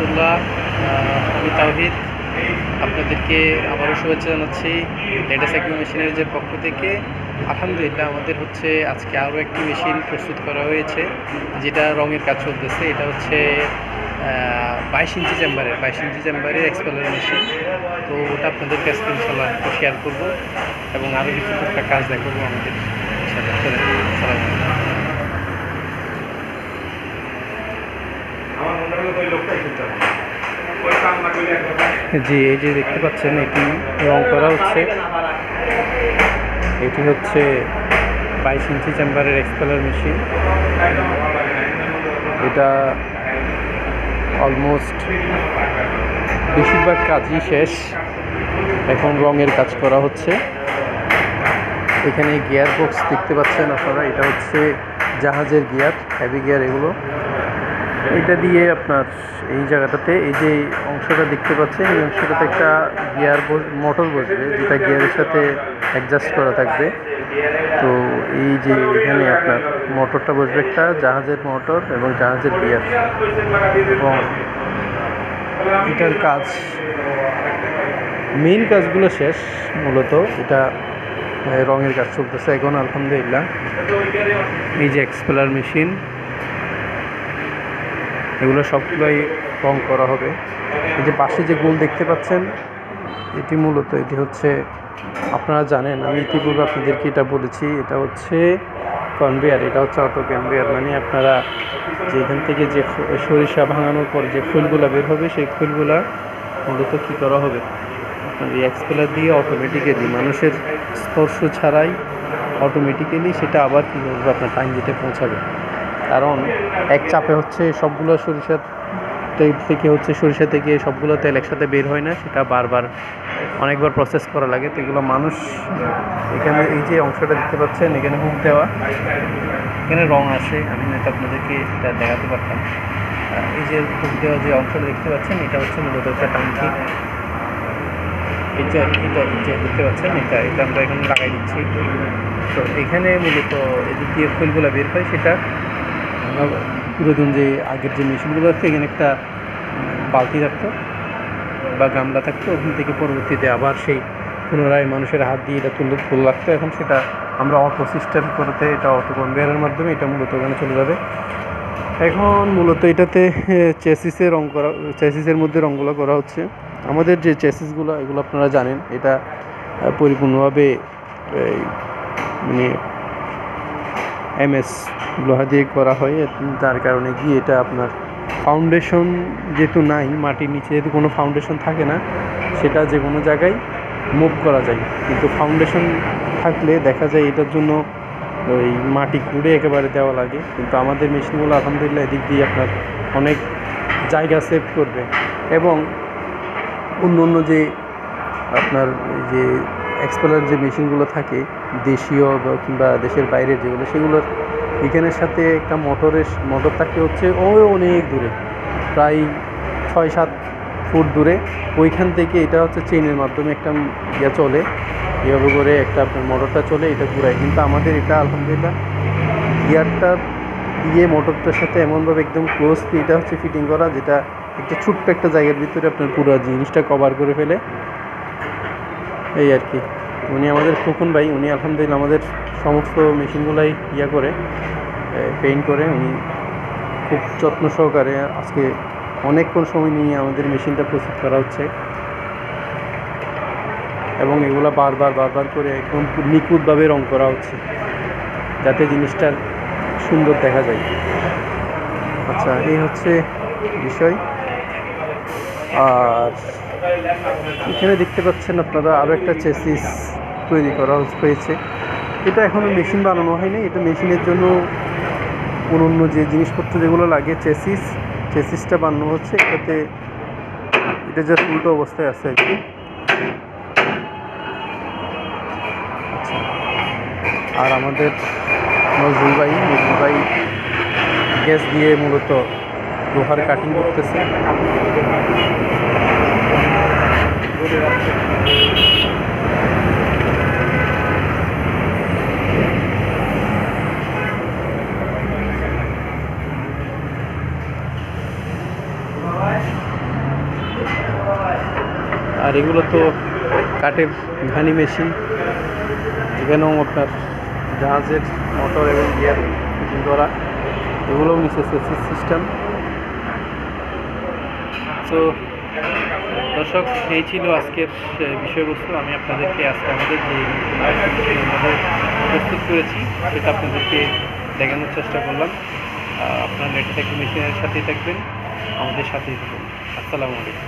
রহমতুল্লাহ। আমি তাওহিদ। আপনাদেরকে আবারও শুভেচ্ছা জানাচ্ছি লেটা সাইকেল মেশিনারিজের পক্ষ থেকে। আলহামদুলিল্লাহ, আমাদের হচ্ছে আজকে আরও একটি মেশিন প্রস্তুত করা হয়েছে, যেটা রঙের কাজ চলতেছে। এটা হচ্ছে 22 ইঞ্চি চেম্বারের এক্সপেলার মেশিন। তো ওটা আপনাদের কাছে ইনশাল্লাহ শেয়ার করবো এবং আরও কিছু টুকটাক কাজ দেখাবো আমাদের সাথে। জি, এই যে দেখতে পাচ্ছেন, এটি রং করা হচ্ছে। এটি হচ্ছে 22 ইঞ্চি চেম্বারের এক্সপেলার মেশিন। এটা অলমোস্ট বেশিরভাগ কাজই শেষ, এখন রঙের কাজ করা হচ্ছে। এখানে গিয়ার বক্স দেখতে পাচ্ছেন আপনারা, এটা হচ্ছে জাহাজের গিয়ার, হেভি গিয়ার এগুলো। এটা দিয়ে আপনার এই জায়গাটাতে, এই যে অংশটা দেখতে পাচ্ছেন, এই অংশটাতে একটা গিয়ার মোটর বসবে, যেটা গিয়ারের সাথে অ্যাডজাস্ট করা থাকবে। তো এই যে এখানে আপনার মোটরটা বসবে, একটা জাহাজের মোটর এবং জাহাজের গিয়ার। এবং এটার কাজ, মেইন কাজগুলো শেষ, মূলত এটা রঙের কাজ চলতেছে এখন আলহামদুলিল্লাহ। এই যে এক্সপেলার মেশিন, এগুলো সবগুলোই রং করা হবে। এই যে পাশে যে গোল দেখতে পাচ্ছেন, এটি মূলত, এটি হচ্ছে, আপনারা জানেন, আমি ইতিপূর্বে আপনাদেরকে এটা বলেছি, এটা হচ্ছে কনভেয়ার। এটা হচ্ছে অটো কনভেয়ার, মানে আপনারা যে এখান থেকে যে সরিষা ভাঙানোর পর যে ফুলগুলা বের হবে, সেই ফুলগুলা মূলত কী করা হবে, আপনার এই এক্সপেলার দিয়ে অটোমেটিক্যালি, মানুষের স্পর্শ ছাড়াই অটোমেটিক্যালি সেটা আবার কী করবে, আপনার টাইম দিতে পৌঁছাবে। কারণ এক চাপে হচ্ছে সবগুলো সরিষা থেকে সবগুলো তেল একসাথে বের হয় না, সেটা বারবার অনেকবার প্রসেস করা লাগে। তো এগুলো মানুষ, এখানে এই যে অংশটা দেখতে পাচ্ছেন, এখানে হুক দেওয়া, এখানে রং আছে, আমি হয়তো আপনাদেরকে এটা দেখাতে পারতাম। এই যে হুক দেওয়া যে অংশটা দেখতে পাচ্ছেন, এটা হচ্ছে মূলত একটা টাঙ্কি। এটা দেখতে পাচ্ছেন, এটা আমরা এখানে লাগাই দিচ্ছি। তো এখানে মূলত এদিক দিয়ে ফুলগুলো বের হয়, সেটা পুরাতন যে আগের যে মেশিনগুলো আছে, এখানে একটা বালতি থাকতো বা গামলা থাকতো, ওখান থেকে পরবর্তীতে আবার সেই পুনরায় মানুষের হাত দিয়ে এটা ফুল লাগতো। এখন সেটা আমরা অটো সিস্টেম করতে, এটা অটো কনভেয়ারের মাধ্যমে এটা মূলত ওখানে চলে যাবে। এখন মূলত এটাতে চেসিসের মধ্যে রঙগুলো করা হচ্ছে। আমাদের যে চেসিসগুলো, এগুলো আপনারা জানেন, এটা পরিপূর্ণভাবে মানে MS লোহা দিয়ে করা হয়। তার কারণে কি, এটা আপনার ফাউন্ডেশন যেহেতু নাই, মাটির নিচে যেহেতু কোনো ফাউন্ডেশন থাকে না, সেটা যে কোনো জায়গায় মুভ করা যায়। কিন্তু ফাউন্ডেশন থাকলে দেখা যায় এটার জন্য ওই মাটি খুঁড়ে একেবারে দেওয়া লাগে। কিন্তু আমাদের মেশিনগুলো আলহামদুলিল্লাহ এদিক দিয়ে আপনার অনেক জায়গা সেভ করবে। এবং অন্য যে আপনার যে এক্সপেলার যে মেশিনগুলো থাকে, দেশীয় কিংবা দেশের বাইরের যেগুলো, সেগুলোর এখানের সাথে একটা মোটর থাকে হচ্ছে অনেক দূরে, প্রায় 6-7 ফুট দূরে। ওইখান থেকে এটা হচ্ছে চেইনের মাধ্যমে একটা চলে, এভাবে করে একটা আপনার মোটরটা চলে, এটা ঘুরায়। কিন্তু আমাদের এটা আলহামদুলিল্লাহ গিয়ারটা দিয়ে মোটরটার সাথে এমনভাবে একদম ক্লোজলি এটা হচ্ছে ফিটিং করা, যেটা একটা ছোট্ট একটা জায়গার ভিতরে আপনার পুরো জিনিসটা কভার করে ফেলে, এই আর কি। উনি আমাদের খোকন ভাই, উনি আলহামদুলিল্লাহ আমাদের সমস্ত মেশিনগুলাই করে পেইন্ট করে। উনি খুব যত্ন সহকারে আজকে অনেকক্ষণ সময় নিয়ে আমাদের মেশিনটা প্রস্তুত করা হচ্ছে, এবং এগুলো বারবার করে একদম নিখুঁতভাবে রং করা হচ্ছে, যাতে জিনিসটা সুন্দর দেখা যায়। আচ্ছা, এই হচ্ছে বিষয়। আর এখানে দেখতে পাচ্ছেন আপনারা আরও একটা চেসিস তৈরি করা হয়েছে। এটা এখনও মেশিন বানানো হয়নি, এটা মেশিনের জন্য অন্য যে জিনিসপত্র যেগুলো লাগে, চেসিসটা বানানো হচ্ছে। এটা জাস্ট উল্টো অবস্থায় আছে আর কি। আচ্ছা, আর আমাদের নজরুল ভাই গ্যাস দিয়ে মূলত লোহার কাটিং করতেছে। আর এগুলো তো কাঠের ঘানি মেশিন, এখানেও আপনার জাহাজের মোটর এবং গিয়ার ফিটিং করা, এগুলোও নিচে চেসিস সিস্টেম। তো দর্শক, এই ছিল আজকের বিষয়বস্তু। আমি আপনাদেরকে আজকে আমাদের যে মডেল প্রস্তুত করেছি সেটা আপনাদেরকে দেখানোর চেষ্টা করলাম। আপনার নেটে থাকবে, মেশিনের সাথেই থাকবেন, আমাদের সাথেই থাকবেন। আসসালামু আলাইকুম।